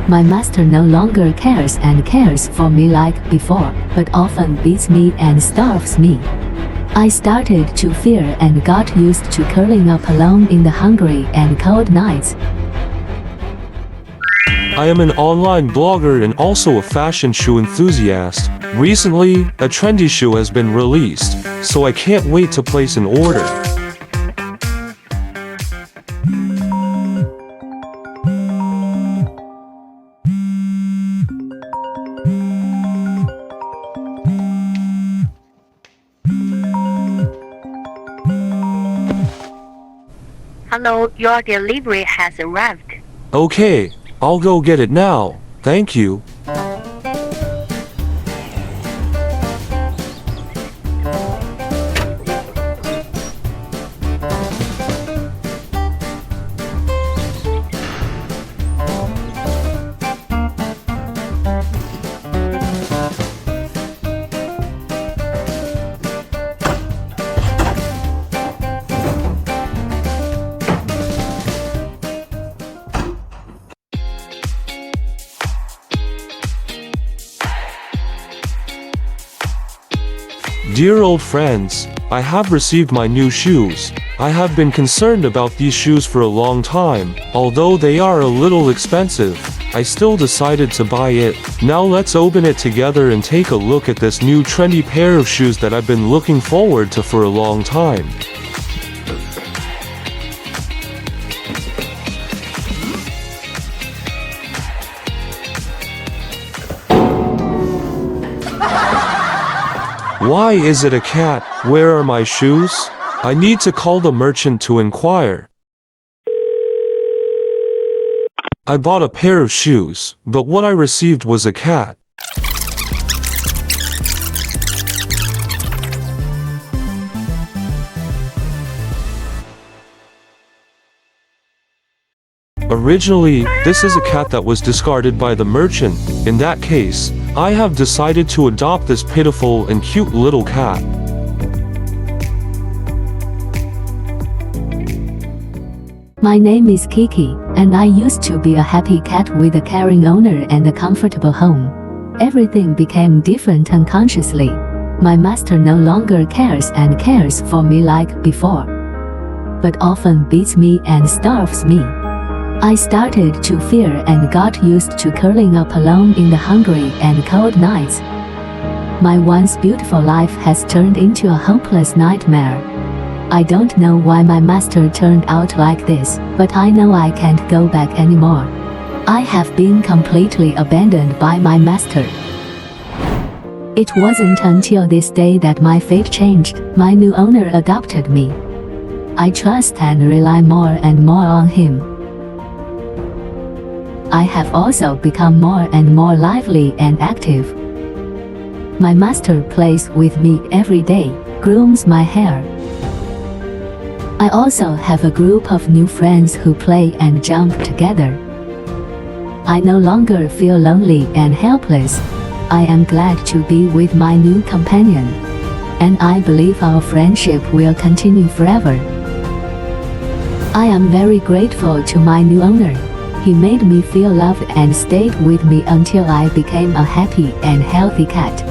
My master no longer cares for me like before, but often beats me and starves me. I started to fear and got used to curling up alone in the hungry and cold nights. I am an online blogger and also a fashion shoe enthusiast. Recently, a trendy shoe has been released, so I can't wait to place an order. Hello, your delivery has arrived. Okay, I'll go get it now. Thank you. Dear old friends, I have received my new shoes. I have been concerned about these shoes for a long time. Although they are a little expensive, I still decided to buy it. Now let's open it together and take a look at this new trendy pair of shoes that I've been looking forward to for a long time. Why is it a cat? Where are my shoes? I need to call the merchant to inquire. I bought a pair of shoes, but what I received was a cat. Originally, this is a cat that was discarded by the merchant. In that case, I have decided to adopt this pitiful and cute little cat. My name is Kiki, and I used to be a happy cat with a caring owner and a comfortable home. Everything became different unconsciously. My master no longer cares for me like before, but often beats me and starves me. I started to fear and got used to curling up alone in the hungry and cold nights. My once beautiful life has turned into a hopeless nightmare. I don't know why my master turned out like this, but I know I can't go back anymore. I have been completely abandoned by my master. It wasn't until this day that my fate changed. My new owner adopted me. I trust and rely more and more on him. I have also become more and more lively and active. My master plays with me every day, grooms my hair. I also have a group of new friends who play and jump together. I no longer feel lonely and helpless. I am glad to be with my new companion, and I believe our friendship will continue forever. I am very grateful to my new owner. He made me feel loved and stayed with me until I became a happy and healthy cat.